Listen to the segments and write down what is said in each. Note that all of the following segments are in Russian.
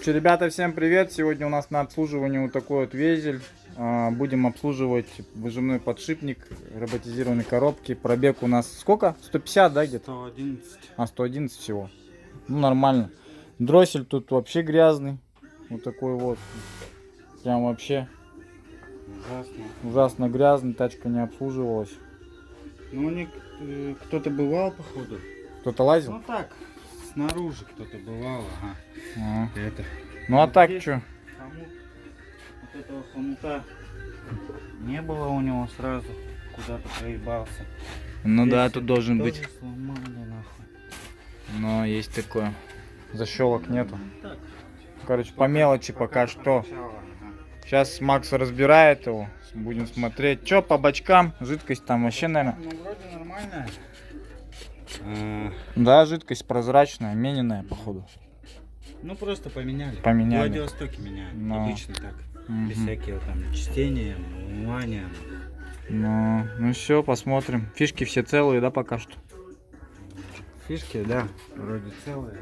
Короче, ребята, всем привет! Сегодня у нас на обслуживании вот такой вот везель. Будем обслуживать выжимной подшипник роботизированной коробки. Пробег у нас сколько? 150, да, где-то? 111. 111 всего. Ну, нормально. Дроссель тут вообще грязный. Вот такой вот. Прям вообще ужасно грязный. Тачка не обслуживалась. Ну, у них кто-то бывал, походу. Кто-то лазил? Ну так, снаружи кто-то бывал, ага. Это. Ну а так что? Хомут. Вот этого хомута не было у него сразу. Куда-то проебался. Ну Здесь да, тут должен быть. Сломали, нахуй. Но есть такое. Защелок нету. Так. Короче, по мелочи пока что. Сначала, ага. Сейчас Макс разбирает его. Будем смотреть. Че по бачкам? Жидкость там вообще, наверное. Ну, вроде нормальная. Да, жидкость прозрачная, мененная, походу. Ну, просто поменяли. Поменяли. Гладиостоки меняют. Но. Обычно так. Без Мгм. всякого там чтения, умывания. Ну все, посмотрим. Фишки все целые, да, пока что? Фишки, да, вроде целые.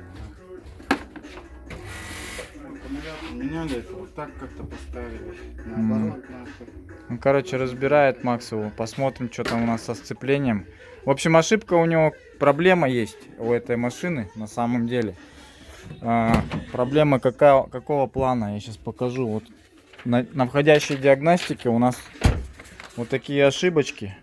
Аккумулятор меняли, это вот так как-то поставили. Наоборот, нахуй. Ну, короче, разбирает Макс его. Посмотрим, что там у нас со сцеплением. В общем, ошибка у него, проблема есть у этой машины на самом деле. Проблема какого плана, я сейчас покажу. Вот на входящей диагностике у нас вот такие ошибочки.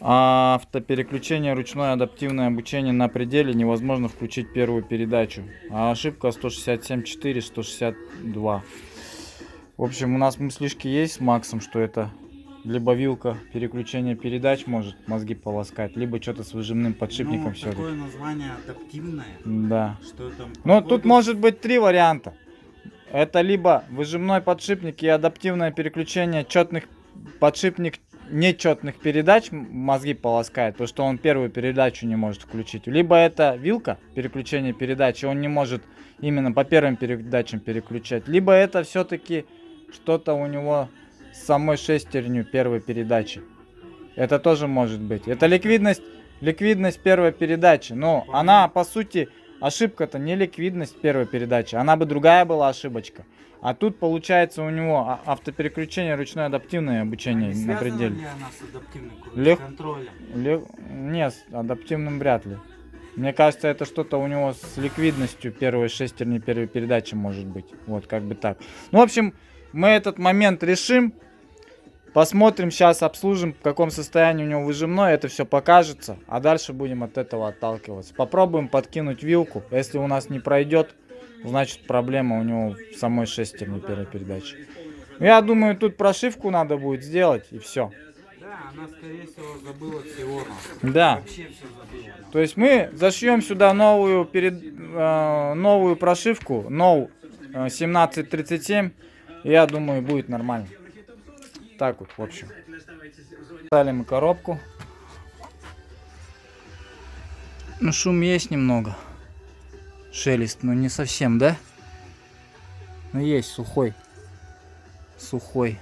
Автопереключение, ручное адаптивное обучение на пределе, невозможно включить первую передачу. А ошибка 167.4, 162. В общем, у нас мыслишки есть с Максом, что это либо вилка переключения передач может мозги полоскать, либо что-то с выжимным подшипником Ну, все. такое название адаптивное. Да. Что там? Ну, походу, тут может быть три варианта. Это либо выжимной подшипник и адаптивное переключение четных подшипник нечетных передач мозги полоскает, потому что он первую передачу не может включить. Либо это вилка переключения передач, и он не может именно по первым передачам переключать. Либо это все-таки что-то у него с самой шестерней первой передачи. Это тоже может быть. Это ликвидность первой передачи. Но она, по сути, ошибка-то не ликвидность первой передачи. Она бы другая была ошибочка. А тут получается у него автопереключение, ручное адаптивное обучение не на пределе. ли она с адаптивным Лег- контролем? Нет, с адаптивным вряд ли. Мне кажется, это что-то у него с ликвидностью первой шестерни первой передачи может быть. Вот, как бы так. Ну, в общем, мы этот момент решим. Посмотрим, сейчас обслужим, в каком состоянии у него выжимной, это все покажется. А дальше будем от этого отталкиваться. Попробуем подкинуть вилку. Если у нас не пройдет, значит проблема у него в самой шестерне первой передачи. Я думаю, тут прошивку надо будет сделать и все. Да, она, скорее всего, забыла всего. Да. Вообще все забыла. То есть мы зашьем сюда новую прошивку, No 1737. И я думаю, будет нормально. Так вот, в общем. Ставили мы коробку. Ну, шум есть немного. Шелест, но не совсем, да? Ну, есть сухой. Сухой.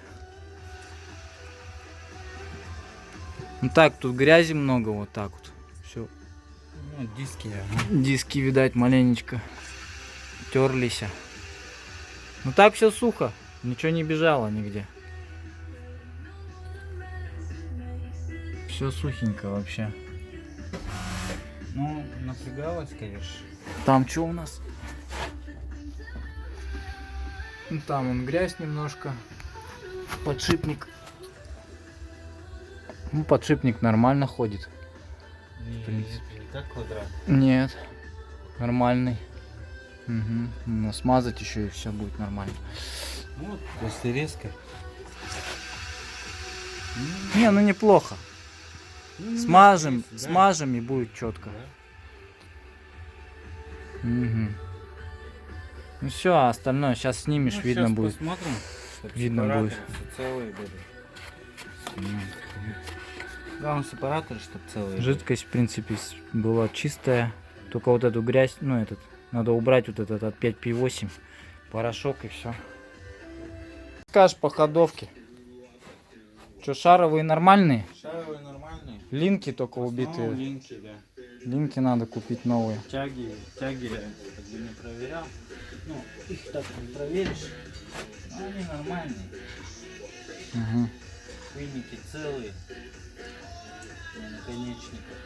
Ну так, тут грязи много, вот так вот. Все. Ну, диски, Диски, видать, маленечко терлись. Ну так все сухо. Ничего не бежало нигде. Все сухенько вообще. Ну, напрягалась, конечно. Там что у нас? Ну, там он грязь немножко. Подшипник. Ну, подшипник нормально ходит. Не, В принципе. не как квадрат. Нет. Нормальный. Угу. Но смазать еще и все будет нормально. Ну, вот после резко. Не, ну неплохо. Ну, Смажем, да. смажем и будет четко. Да. Угу. Ну все, а остальное сейчас снимешь, Ну, видно щас будет. посмотрим. чтоб Видно сепараторы будет. всё целые были. Главное сепараторы, чтобы целые были. Жидкость, в принципе, была чистая. Только вот эту грязь, ну этот, надо убрать вот этот от 5P8. Порошок и все. Скажешь по ходовке. Что, шаровые нормальные? Шаровые нормальные. Линки только В основном убитые. линки, да. Линки надо купить новые. Тяги как бы не проверял. Ну, их так не проверишь. Но они нормальные. Угу. Пыльники целые. На наконечниках.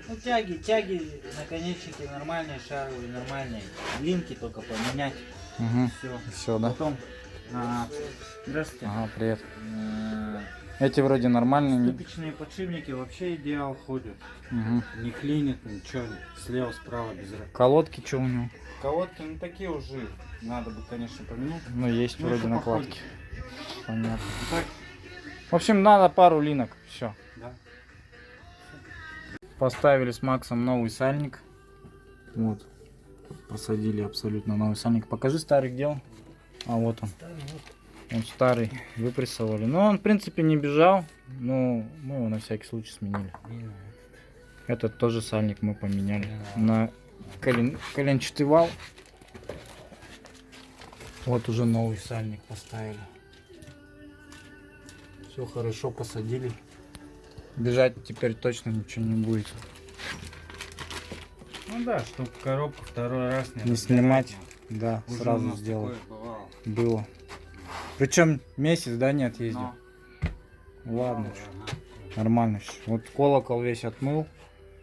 Ну, тяги, наконечники нормальные, шаровые нормальные. Линки только поменять. Угу. Все. Все, да? Потом. Здравствуйте. Ага, привет. Эти вроде нормальные. Ступичные подшипники вообще идеал ходят. Угу. Не клинит, ничего. Слева, справа без разницы. Колодки что у него? Колодки, ну такие уже. Надо бы, конечно, поменять. Ну, есть Ну, вроде это накладки. Понятно. Так, В общем, надо пару линок. Все. да. Поставили с Максом новый сальник. Вот. Посадили абсолютно новый сальник. Покажи старый, где он? А вот он. Он старый. Выпрессовали. Но он, в принципе, не бежал. Но мы его на всякий случай сменили. Этот тоже сальник мы поменяли. На коленчатый вал. Вот уже новый сальник поставили. Все хорошо посадили. Бежать теперь точно ничего не будет. Ну да, чтобы коробку второй раз Не снимать. Да, Уже у сразу нас сделал. такое бывало. Было. Причем месяц, да, не отъездил. Но- Ладно, Ага. нормально всё. Вот колокол весь отмыл.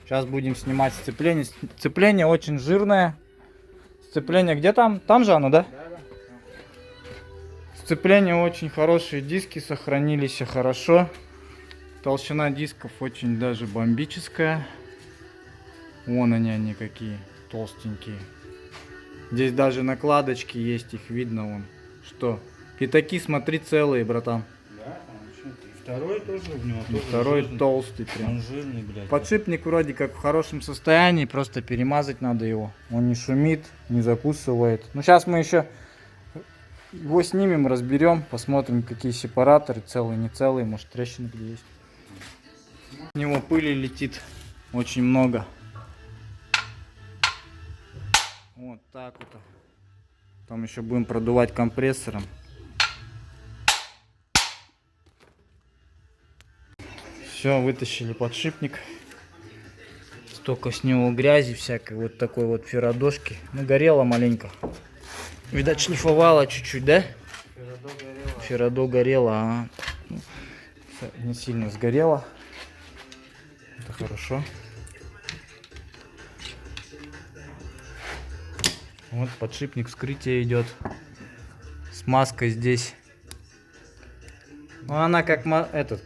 Сейчас будем снимать сцепление. Сцепление очень жирное. Сцепление где там? Там же оно, да? Да. Сцепление очень хорошие, диски сохранились хорошо. Толщина дисков очень даже бомбическая. Вон они какие толстенькие. Здесь даже накладочки есть, их видно вон. Что? Пятаки, смотри, целые, братан. Да, там еще. И второй тоже у него И тоже второй жирный. толстый прям. Он жирный, блядь. Подшипник вроде как в хорошем состоянии, просто перемазать надо его. Он не шумит, не закусывает. Ну сейчас мы еще его снимем, разберем, посмотрим, какие сепараторы, целые, не целые, может трещины где есть. С него пыли летит очень много. Вот так вот. Там еще будем продувать компрессором. Все, вытащили подшипник. Столько с него грязи всякой, вот такой вот ферродошки. Ну, горело маленько. Видать, шлифовало чуть-чуть, да? Ферродо горело, а ну, не сильно сгорело. Это хорошо. Вот подшипник вскрытия идет. Смазка здесь. Ну, она как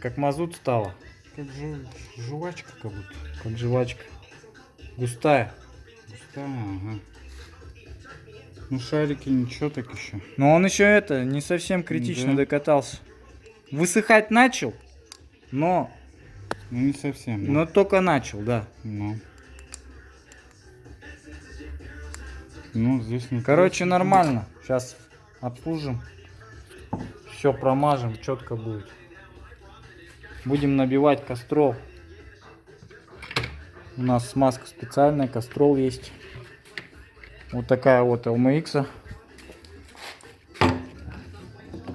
как мазут стала. Как же жвачка как будто. Как жвачка. Густая. Густая, ага. Ну шарики ничего так еще. Но он еще не совсем критично Да. докатался. Высыхать начал, но Ну не совсем. но только начал, да. Ну. Ну, здесь не. Короче, нормально. Сейчас обслужим. Все промажем, четко будет. Будем набивать кастрол. У нас смазка специальная, кастрол есть. Вот такая вот LMX.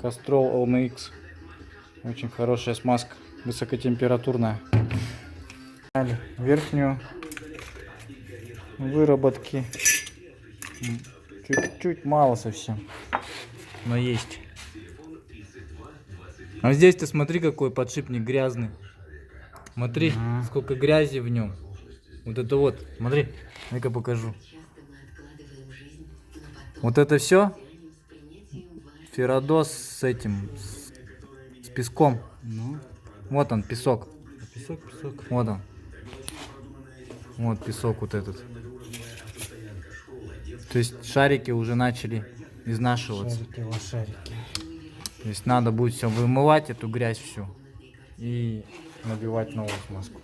Кастрол LMX. Очень хорошая смазка, высокотемпературная. Верхнюю выработки. Чуть-чуть мало совсем, но есть. А здесь ты смотри, какой подшипник грязный. Смотри, Ага. сколько грязи в нем. Вот это вот, смотри, дай-ка покажу. Вот это все ферродос с этим, с песком. Ну, Вот он, песок. песок. Вот он. Вот песок вот этот. То есть шарики уже начали изнашиваться. Шарики, лошарики. То есть надо будет все вымывать, эту грязь всю. И набивать новую смазку.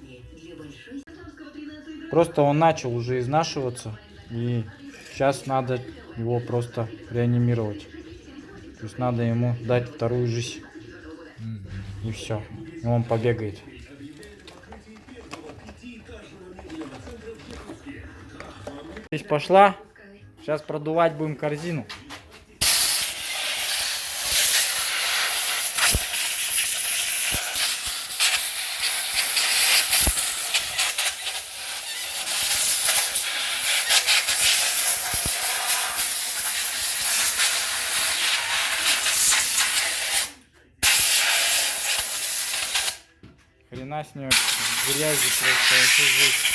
Просто он начал уже изнашиваться. И сейчас надо его просто реанимировать. То есть надо ему дать вторую жизнь. И все. И он побегает. Здесь пошла. Сейчас продувать будем корзину. хрена с нее грязи просто, вообще жесть.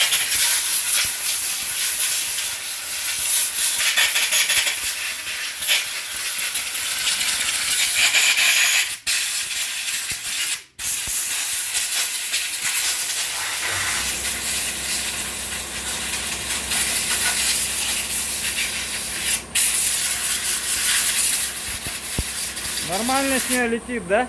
Нормально с нее летит, да?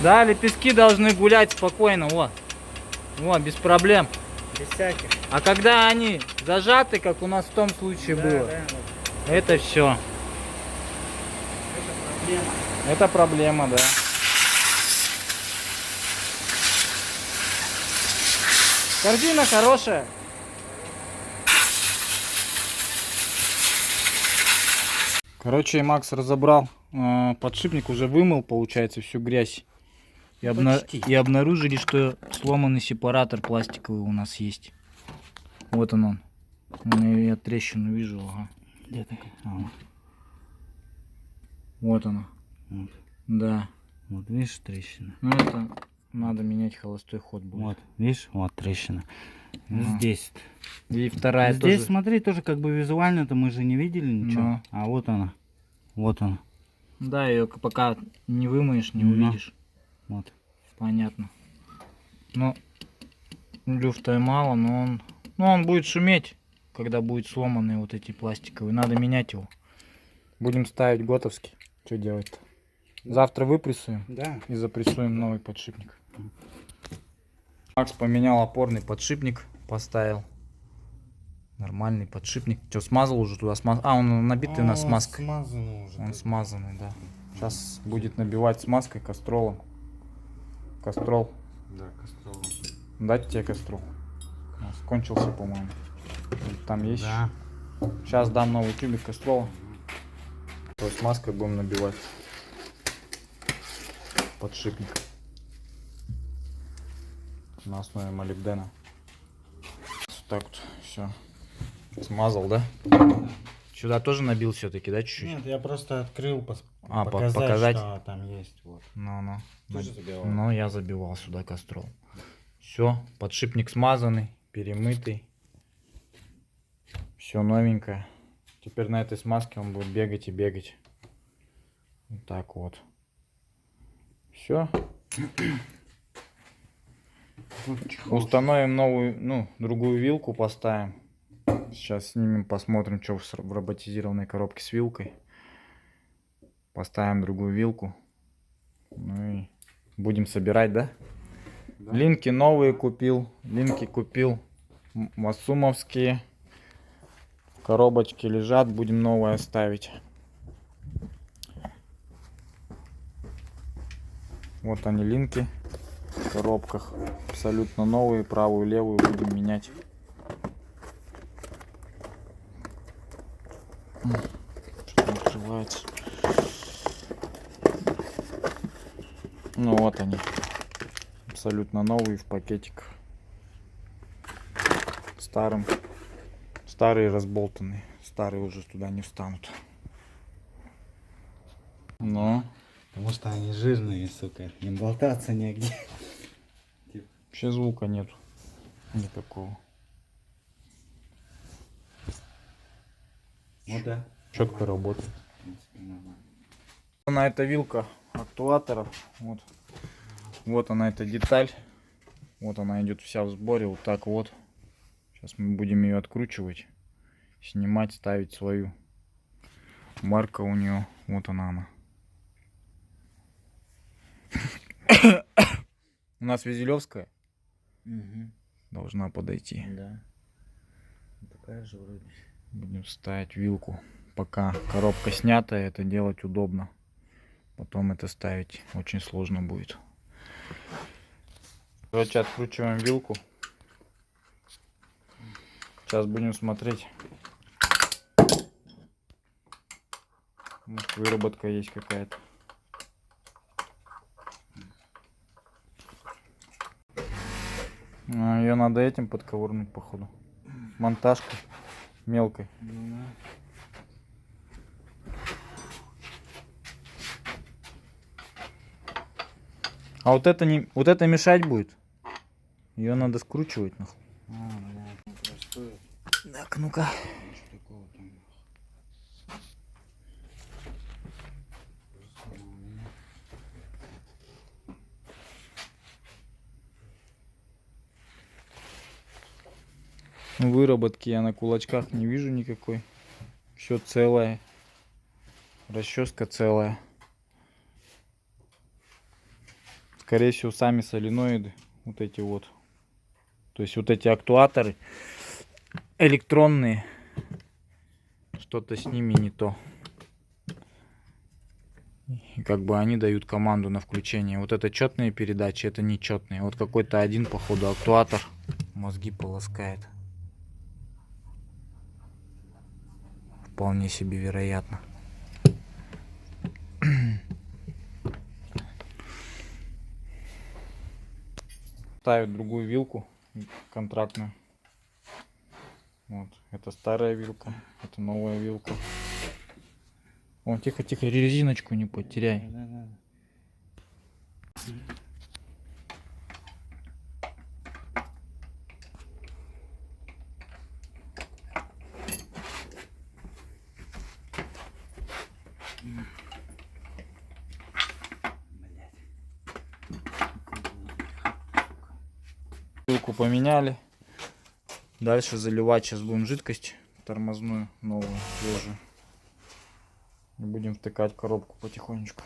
Да, лепестки должны гулять спокойно, вот. Вот, без проблем. Без всяких. А когда они зажаты, как у нас в том случае было, это все. Это проблема, да. Корзина хорошая. Короче, Макс разобрал подшипник, уже вымыл, получается, всю грязь. И, Почти. и обнаружили, что сломанный сепаратор пластиковый у нас есть. Вот он. Я трещину вижу. Ага. Где такая? Ага. Вот она. Вот. Да. Вот видишь трещина. Ну это надо менять холостой ход будет. Вот, видишь, вот трещина. Ага. Здесь. И вторая Здесь, тоже. смотри, тоже как бы визуально-то мы же не видели ничего. Ну. А вот она. Вот она. Да, ее пока не вымоешь, не Ну. увидишь. Вот. Понятно. Ну, люфта и мало, но он будет шуметь, когда будет сломанный вот эти пластиковые. Надо менять его. Будем ставить готовский. Что делать-то? Завтра выпрессуем Да. и запрессуем новый подшипник. Макс поменял опорный подшипник, поставил. Нормальный подшипник. Что, смазал уже туда? А, он набитый на смазкой. Смазанный уже. Он смазанный, да. Сейчас будет набивать смазкой, кастролом. Кастрол. Да, кастрол. Дать тебе кастрол. У нас кончился, по-моему. Там есть. Да. Сейчас дам новый тюбик кастрола. То есть смазкой будем набивать подшипник на основе молибдена. Вот так вот все. Смазал, да? Сюда тоже набил все-таки, да, чуть-чуть? Нет, я просто открыл, А, показать, показать? что там есть. Вот. Ну. Ты же забивал? Ну, я забивал сюда кастрол. Все, подшипник смазанный, перемытый. Все новенькое. Теперь на этой смазке он будет бегать и бегать. Вот так вот. Все. Установим новую, другую вилку поставим. Сейчас снимем, посмотрим, что в роботизированной коробке с вилкой. Поставим другую вилку. Ну и будем собирать, да? Да. Линки новые купил. Линки купил. Масумовские. Коробочки лежат. Будем новые ставить. Вот они, линки в коробках. Абсолютно новые. Правую, левую будем менять. Что открывается. Ну вот они. Абсолютно новые в пакетиках. Старые разболтанные. Старые уже туда не встанут. Но. Потому что они жирные, сука. Им болтаться негде. Вообще звука нет. Никакого. Вот да. Четко работает. На эта вилка актуаторов. Вот она, эта деталь. Вот она идет вся в сборе. Вот так вот. Сейчас мы будем ее откручивать. Снимать, ставить свою. Марка у нее. Вот она. У нас Визелевская. Угу. Должна подойти. Да. Такая же вроде. Будем ставить вилку. Пока коробка снята, это делать удобно. Потом это ставить очень сложно будет. Короче, откручиваем вилку. Сейчас будем смотреть. Может, выработка есть какая-то. Ее надо этим подковырнуть, походу. Монтажкой мелкой. А вот это не, вот это мешать будет. Ее надо скручивать, нахуй. Простое. Так, ну-ка. Ничего такого там. Выработки я на кулачках не вижу никакой. Все целое. Расческа целая. Скорее всего, сами соленоиды. Вот эти вот. То есть вот эти актуаторы электронные. Что-то с ними не то. И как бы они дают команду на включение. Вот это четные передачи, это нечетные. Вот какой-то один, походу, актуатор мозги полоскает. Вполне себе вероятно. Ставят другую вилку контрактную. Вот, это старая вилка, это новая вилка. О, тихо, тихо, резиночку не потеряй. Да. Вилку поменяли. Дальше заливать сейчас будем жидкость тормозную, новую, свежую. И будем втыкать в коробку потихонечку.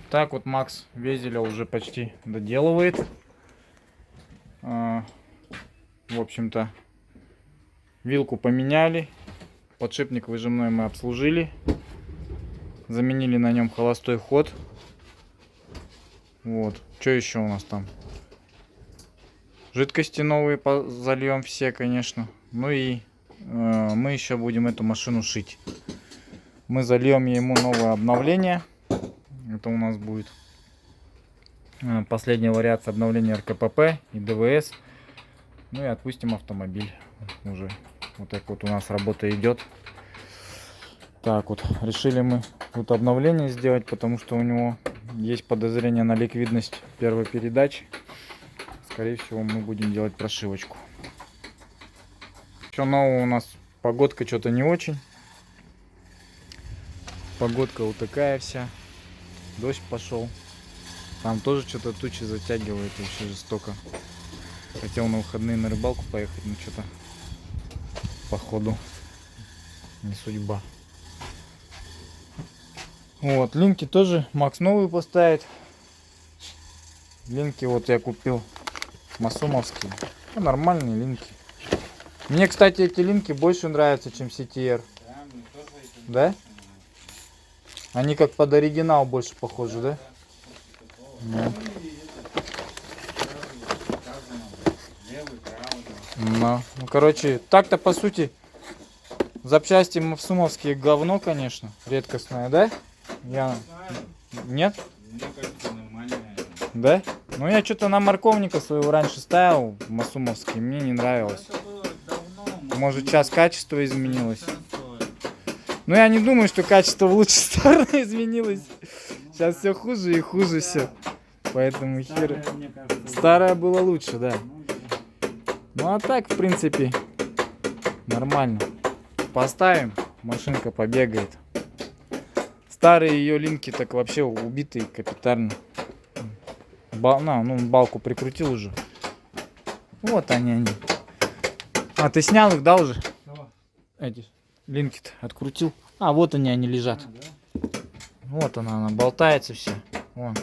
Так вот Макс Везеля уже почти доделывает. В общем-то, вилку поменяли. Подшипник выжимной мы обслужили. Заменили на нем холостой ход. Вот. Что еще у нас там? Жидкости новые зальем все, конечно. Ну и мы еще будем эту машину шить. Мы зальем ему новое обновление. Это у нас будет последняя вариация обновления РКПП и ДВС. Ну и отпустим автомобиль. Уже вот так вот у нас работа идет. Так вот, решили мы тут обновление сделать, потому что у него есть подозрение на ликвидность первой передачи. Скорее всего, мы будем делать прошивочку. Еще нового у нас погодка что-то не очень. Погодка вот такая вся. Дождь пошел. Там тоже что-то тучи затягивает вообще жестоко. Хотел на выходные на рыбалку поехать, но что-то походу не судьба. Вот, линки тоже Макс новые поставит. Линки вот я купил масумовские. Ну, нормальные линки. Мне, кстати, эти линки больше нравятся, чем CTR. Да? Они как под оригинал больше похожи, да? Ну. Ну, короче, так-то по сути запчасти мавсумовские говно, конечно, редкостное, да? Я... Нет? Мне кажется, нормальная. Да? Ну я что-то на морковника своего раньше ставил, масумовский, мне не нравилось. Это было давно. Может сейчас качество изменилось? Но я не думаю, что качество в лучшую сторону изменилось. Сейчас все хуже и хуже все. Поэтому хер. Старое было лучше, да. Ну а так, в принципе, нормально. Поставим, машинка побегает. Старые ее линки так вообще убитые капитально. Ну, балку прикрутил уже. Вот они. А, ты снял их, да, уже? Эти линки-то открутил. А, вот они лежат. Вот она болтается все. Вон.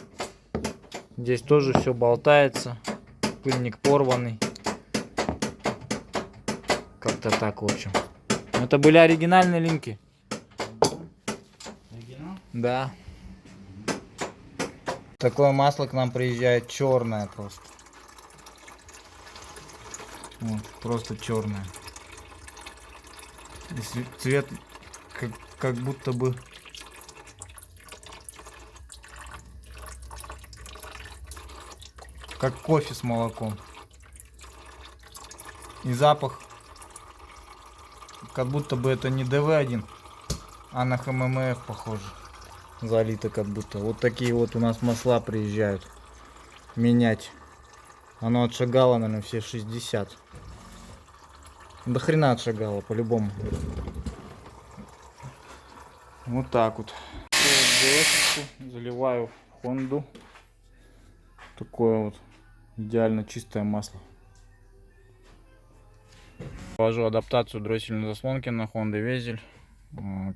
Здесь тоже все болтается. Пыльник порванный. Как-то так, в общем. Это были оригинальные линки. Оригинал? Да. Такое масло к нам приезжает черное просто. Вот, просто черное. И цвет как будто бы как кофе с молоком. И запах как будто бы это не ДВ-1, а на ХММФ похоже. Залито как будто. Вот такие вот у нас масла приезжают менять. Оно отшагало, наверное, все 60. До хрена отшагало, по-любому. Вот так вот. Заливаю в Хонду. Такое вот идеально чистое масло. Провожу адаптацию дроссельной заслонки на Honda Везель.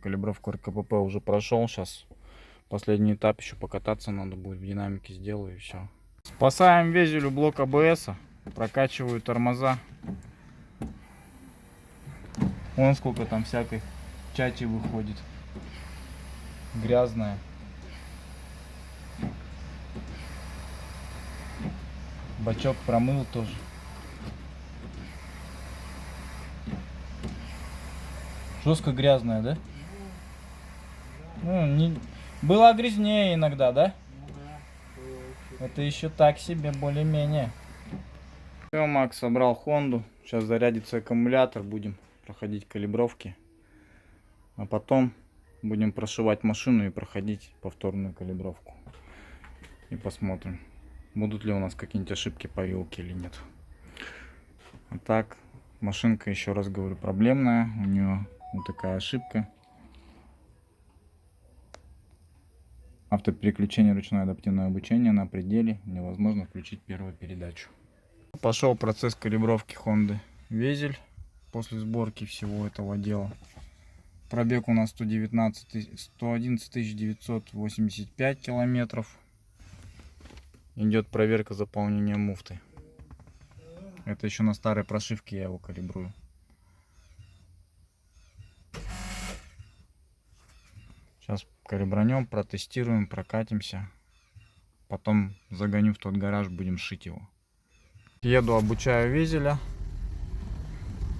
Калибровку РКПП уже прошел. Сейчас последний этап, еще покататься надо будет, в динамике сделаю и все. Спасаем Везелю блок АБС, прокачиваю тормоза. Вон сколько там всякой чати выходит. Грязная. Бачок промыл тоже. Жестко грязная, да? Ну, не... Было грязнее иногда, да? Это еще так себе, более-менее. Все, Макс собрал Хонду. Сейчас зарядится аккумулятор, будем проходить калибровки. А потом будем прошивать машину и проходить повторную калибровку. И посмотрим, будут ли у нас какие-нибудь ошибки по вилке или нет. А так, машинка, еще раз говорю, проблемная. У нее вот такая ошибка. Автопереключение, ручное адаптивное обучение на пределе. Невозможно включить первую передачу. Пошел процесс калибровки Honda Везель после сборки всего этого дела. Пробег у нас 111 985 километров. Идет проверка заполнения муфты. Это еще на старой прошивке я его калибрую. Сейчас калибранем, протестируем, прокатимся. Потом загоню в тот гараж, будем шить его. Еду, обучаю Везеля.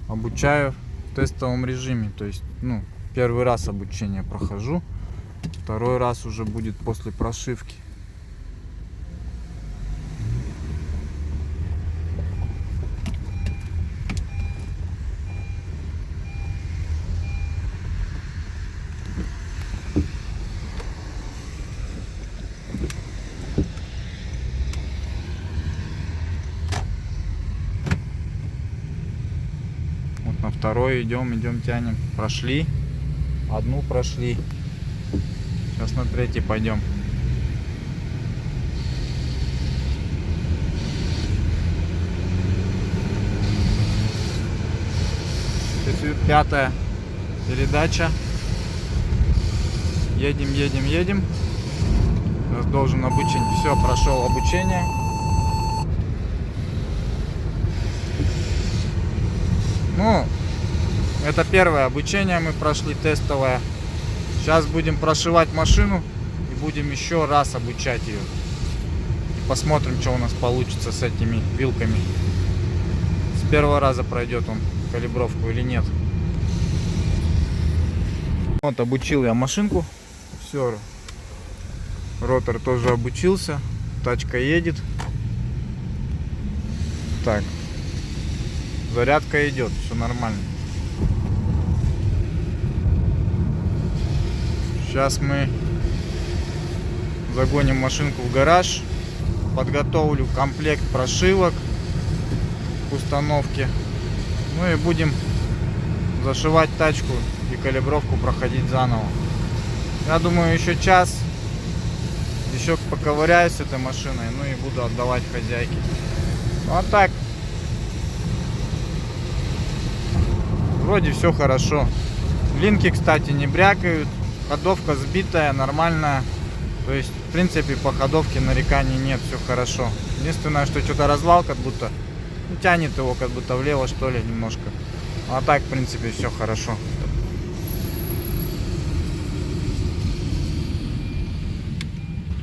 Обучаю в тестовом режиме. То есть, ну, первый раз обучение прохожу. Второй раз уже будет после прошивки. На второй идем, тянем. Прошли. Одну прошли. Сейчас на третий пойдем. Пятая передача. Едем. Сейчас должен обучение. Все, прошел обучение. Ну, это первое обучение мы прошли, тестовое. Сейчас будем прошивать машину и будем еще раз обучать ее. И посмотрим, что у нас получится с этими вилками. С первого раза пройдет он калибровку или нет. Вот, обучил я машинку. Все. Ротор тоже обучился. Тачка едет. Так. Зарядка идет, все нормально. Сейчас мы загоним машинку в гараж, подготовлю комплект прошивок к установке, ну и будем зашивать тачку и калибровку проходить заново. Я думаю, еще час, еще поковыряюсь с этой машиной, ну и буду отдавать хозяйке. Ну а так, вроде все хорошо. Линки, кстати, не брякают. Ходовка сбитая, нормальная. То есть, в принципе, по ходовке нареканий нет, все хорошо. Единственное, что что-то развал, как будто тянет его, как будто влево, что ли, немножко. А так, в принципе, все хорошо.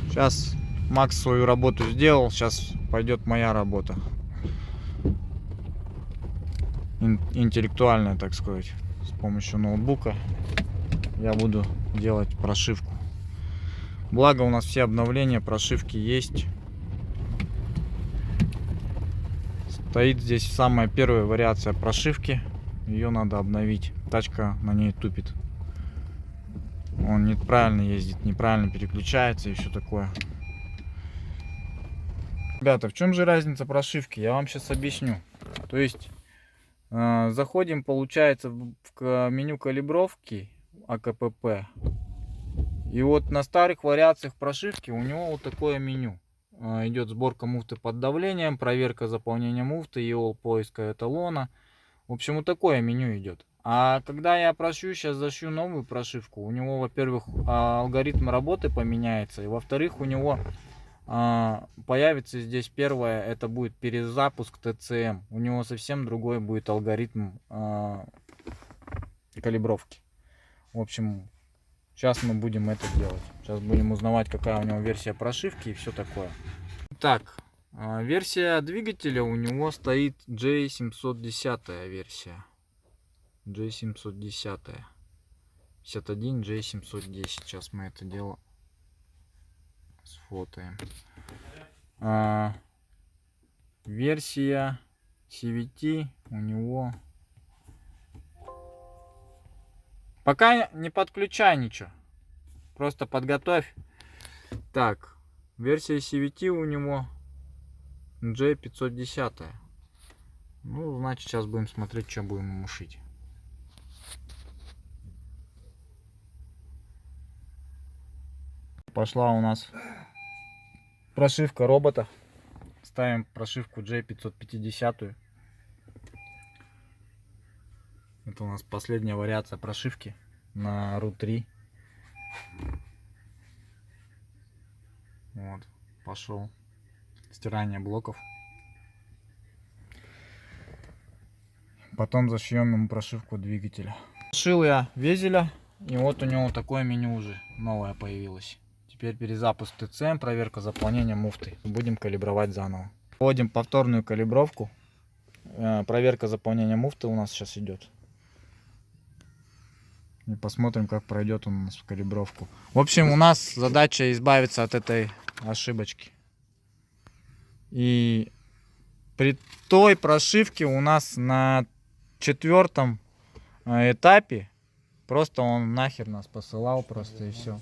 Сейчас Макс свою работу сделал, сейчас пойдет моя работа. Интеллектуальная, так сказать. С помощью ноутбука я буду делать прошивку. Благо у нас все обновления, прошивки есть. Стоит здесь самая первая вариация прошивки. Ее надо обновить. Тачка на ней тупит. Он неправильно ездит, неправильно переключается и все такое. Ребята, в чем же разница прошивки? Я вам сейчас объясню. То есть заходим, получается, в меню калибровки АКПП. И вот на старых вариациях прошивки у него вот такое меню. Идет сборка муфты под давлением, проверка заполнения муфты, EOL поиска эталона. В общем, вот такое меню идет. А когда я сейчас зашью новую прошивку, у него, во-первых, алгоритм работы поменяется, и во-вторых, у него появится здесь первое, это будет перезапуск ТЦМ. У него совсем другой будет алгоритм калибровки. В общем, сейчас мы будем это делать. Сейчас будем узнавать, какая у него версия прошивки и все такое. Так, версия двигателя у него стоит J710 версия. J710. 51 J710. Сейчас мы это дело сфотаем. Версия CVT у него... Пока не подключай ничего. Просто подготовь. Так, версия CVT у него J510. Ну, значит, сейчас будем смотреть, что будем ему шить. Пошла у нас прошивка робота. Ставим прошивку J550. Это у нас последняя вариация прошивки на RU 3. Вот, пошел стирание блоков. Потом зашьем ему прошивку двигателя. Шил я везеля, и вот у него такое меню уже новое появилось. Теперь перезапуск ТЦМ, проверка заполнения муфты. Будем калибровать заново. Вводим повторную калибровку. Проверка заполнения муфты у нас сейчас идет. И посмотрим, как пройдет он у нас в калибровку. В общем, у нас задача избавиться от этой ошибочки. И при той прошивке у нас на 4-м этапе просто он нахер нас посылал просто и все.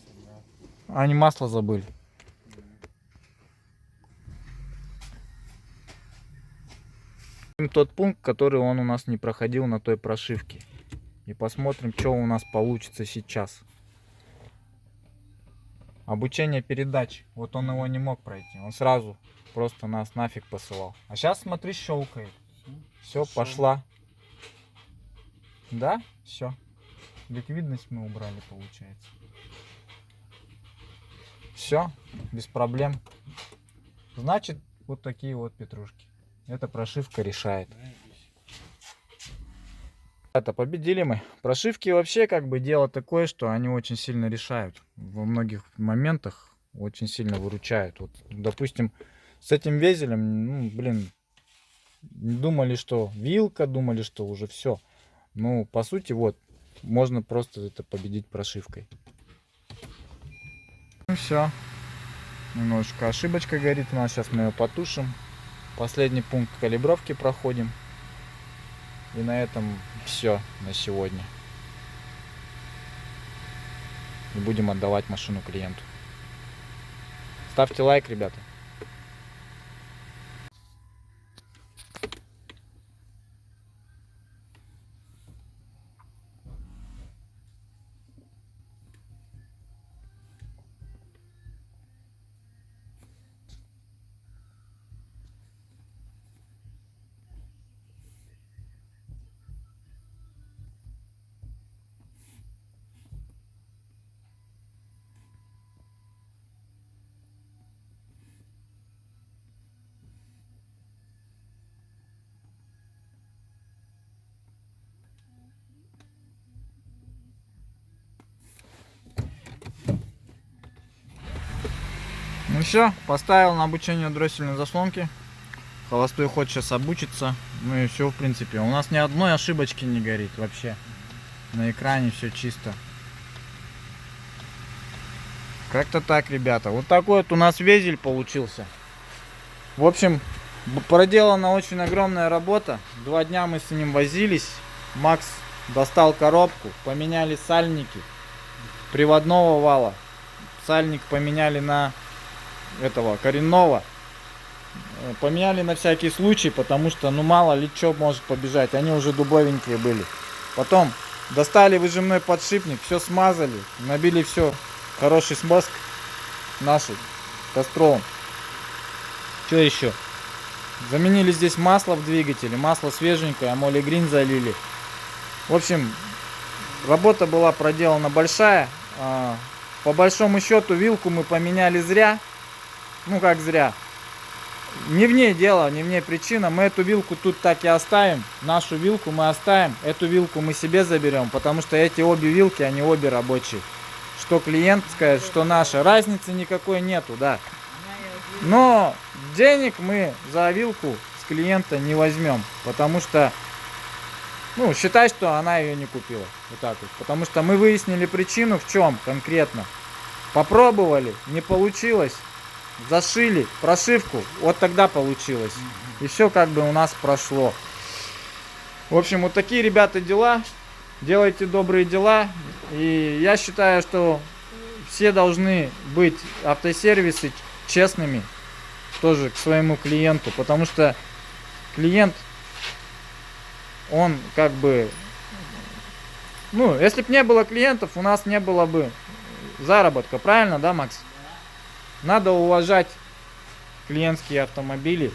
Они масло забыли. Тот пункт, который он у нас не проходил на той прошивке. И посмотрим, что у нас получится сейчас. Обучение передач. Вот он его не мог пройти. Он сразу просто нас нафиг посылал. А сейчас смотри, щелкает. Все, пошла. Да? Все. Ликвидность мы убрали, получается. Все, без проблем. Значит, вот такие вот петрушки. Эта прошивка решает. Это победили мы. Прошивки вообще как бы дело такое, что они очень сильно решают. Во многих моментах очень сильно выручают. Вот, допустим, с этим везелем, ну, блин, думали, что вилка, думали, что уже все. Ну, по сути, вот, можно просто это победить прошивкой. Ну все. Немножечко ошибочка горит у нас. Сейчас мы ее потушим. Последний пункт калибровки проходим. И на этом все на сегодня. И будем отдавать машину клиенту. Ставьте лайк, ребята. Ну все, поставил на обучение дроссельной заслонки. Холостой ход сейчас обучится. Ну и все, в принципе. У нас ни одной ошибочки не горит вообще. На экране все чисто. Как-то так, ребята. Вот такой вот у нас везель получился. В общем, проделана очень огромная работа. 2 дня мы с ним возились. Макс достал коробку, поменяли сальники приводного вала. Сальник поменяли на этого коренного. Поменяли на всякий случай, потому что, ну, мало ли что может побежать. Они уже дубовенькие были. Потом достали выжимной подшипник, все смазали, набили все хороший смазк нашей костровым. Что еще? Заменили здесь масло в двигателе, масло свеженькое, амолигрин залили. В общем, работа была проделана большая. По большому счету вилку мы поменяли зря. Ну как зря. Не в ней дело, не в ней причина. Мы эту вилку тут так и оставим. Нашу вилку мы оставим. Эту вилку мы себе заберем. Потому что эти обе вилки, они обе рабочие. Что клиентская, что наша. Разницы никакой нету, да. Но денег мы за вилку с клиента не возьмем. Потому что, ну, считай, что она ее не купила. Вот так вот. Потому что мы выяснили причину, в чем конкретно. Попробовали, не получилось. Зашили прошивку, вот тогда получилось. И все как бы у нас прошло. В общем, вот такие, ребята, дела. Делайте добрые дела. И я считаю, что все должны быть автосервисы честными тоже к своему клиенту. Потому что клиент, он как бы... Ну, если бы не было клиентов, у нас не было бы заработка. Правильно, да, Макс? Надо уважать клиентские автомобили,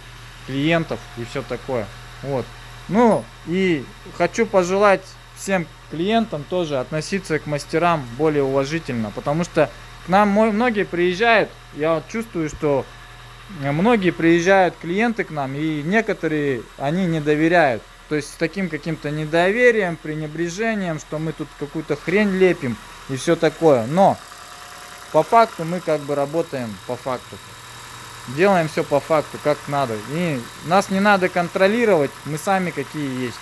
клиентов и все такое. Вот. Ну и хочу пожелать всем клиентам тоже относиться к мастерам более уважительно. Потому что к нам многие приезжают. Я вот чувствую, что многие приезжают клиенты к нам. И некоторые они не доверяют. То есть с таким каким-то недоверием, пренебрежением, что мы тут какую-то хрень лепим и все такое. Но по факту мы как бы работаем по факту. Делаем все по факту, как надо. И нас не надо контролировать, мы сами какие есть.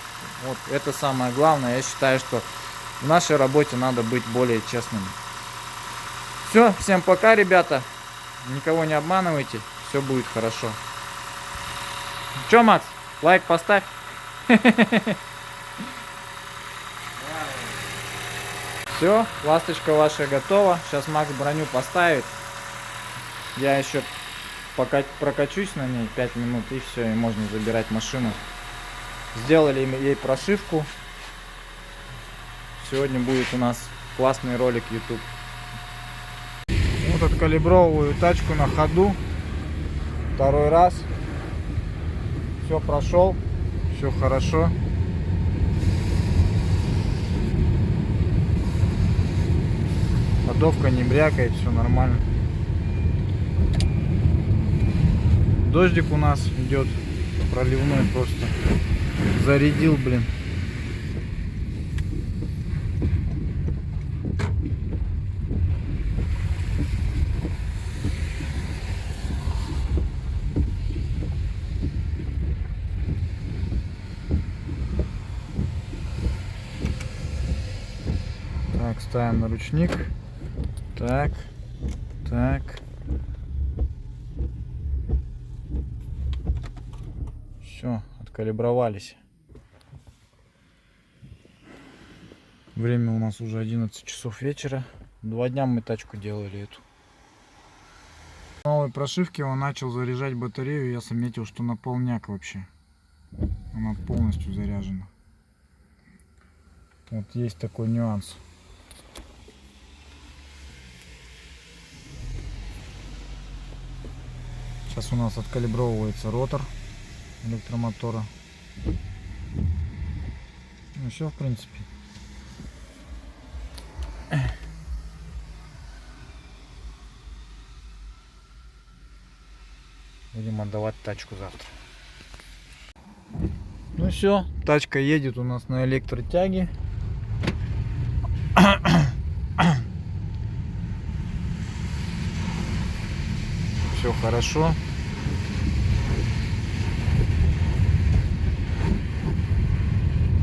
Вот это самое главное. Я считаю, что в нашей работе надо быть более честными. Все, всем пока, ребята. Никого не обманывайте, все будет хорошо. Че, Макс, лайк поставь. Все, ласточка ваша готова. Сейчас Макс броню поставит. Я еще пока прокачусь на ней 5 минут, и все, и можно забирать машину. Сделали ей прошивку. Сегодня будет у нас классный ролик YouTube. Вот откалибровываю тачку на ходу. 2-й раз. Все прошел. Все хорошо. Ходовка не брякает, все нормально. Дождик у нас идет проливной просто. Зарядил, блин. Так, ставим на ручник. Так, так. Все, откалибровались. Время у нас уже 11 часов вечера. 2 дня мы тачку делали эту. В новой прошивке он начал заряжать батарею. Я заметил, что на полняк вообще. Она полностью заряжена. Вот есть такой нюанс. Сейчас у нас откалибровывается ротор электромотора. Ну все, в принципе. Будем отдавать тачку завтра. Ну все, тачка едет у нас на электротяге. все хорошо.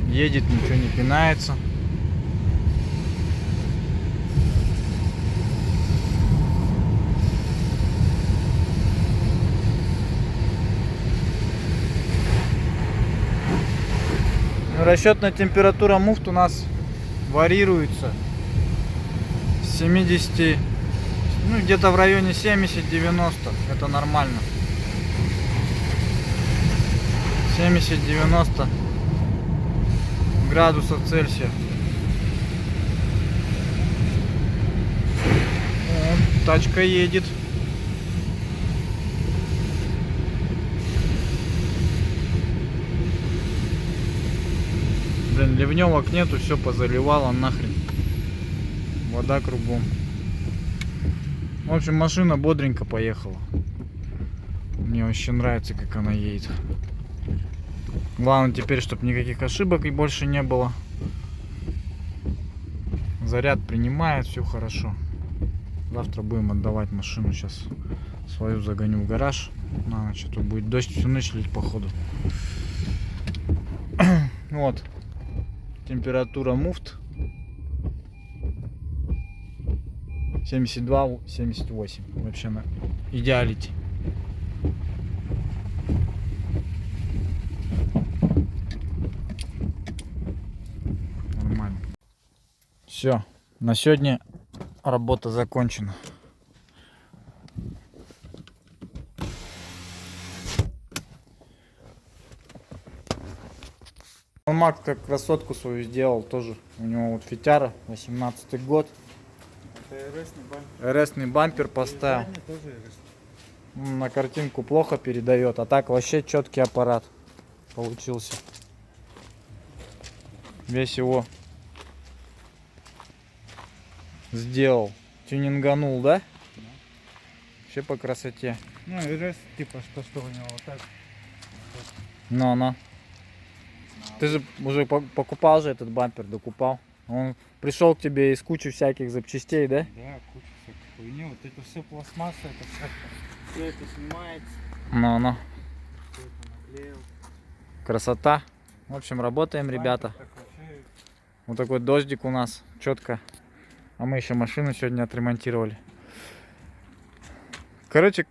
Едет, ничего не пинается. Расчетная температура муфт у нас варьируется с 70, ну где-то в районе 70-90, это нормально. 70-90 градусов Цельсия. Вот, тачка едет. Блин, ливневок нету, все позаливало нахрен. Вода кругом. В общем, машина бодренько поехала. Мне вообще нравится, как она едет. Главное теперь, чтобы никаких ошибок и больше не было. Заряд принимает, все хорошо. Завтра будем отдавать машину. Сейчас свою загоню в гараж на ночь. А то будет дождь всю ночь лить, походу. Вот. Температура муфт 72-78. Вообще на идеалити. Нормально. Все. На сегодня работа закончена. Макс красотку свою сделал тоже. У него вот фитяра, 18-й год. Это РСный бампер. РСный бампер поставил. И задний тоже РС. На картинку плохо передает, а так вообще четкий аппарат получился. Весь его сделал. Тюнинганул, да? Да. Вообще по красоте. Ну, РС типа, что у него вот так. Но. Ты же уже покупал же этот бампер, докупал. Он пришел к тебе из кучи всяких запчастей, да? Да, куча всякой хуйни. Вот это все пластмасса, это все это снимается. Но. Все это наклеил. Красота. В общем, работаем, ребята. Так вообще Вот такой дождик у нас, четко. А мы еще машину сегодня отремонтировали. Короче,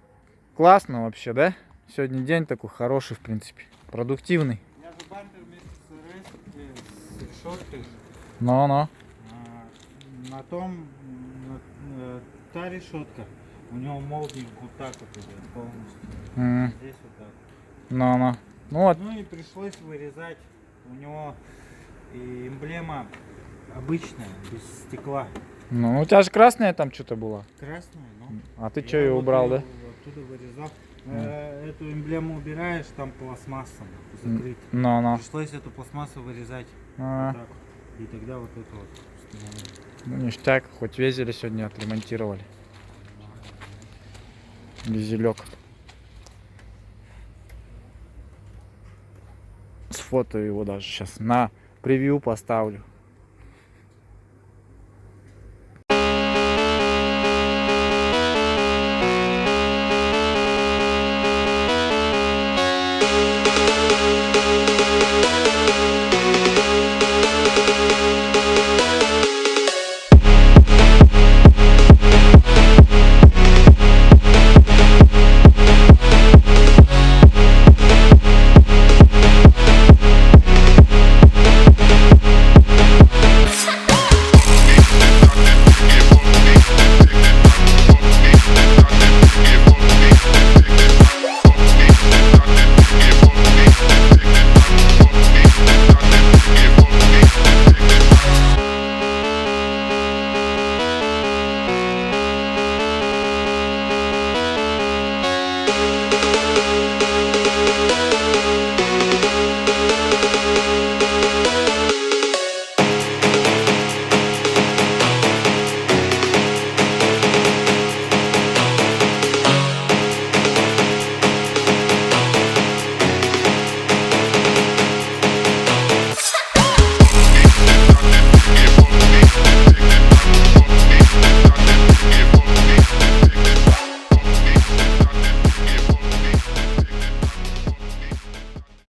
классно вообще, да? Сегодня день такой хороший, в принципе. Продуктивный. я же бампер вместе с решеткой. Но. На том, та решетка, у него молдинг вот так вот идет полностью. Здесь вот так. Но. Ну вот. Ну и пришлось вырезать. У него и эмблема обычная, без стекла. Ну, у тебя же красная там что-то было. Красная, ну. А ты что, ее убрал, да? Оттуда вырезал. Эту эмблему убираешь, там пластмасса закрыта. Но. Пришлось эту пластмассу вырезать. А, Вот так. И тогда вот это вот установили. ну, ништяк, хоть везели сегодня, отремонтировали. Дизелек. Сфотою его даже сейчас на превью поставлю.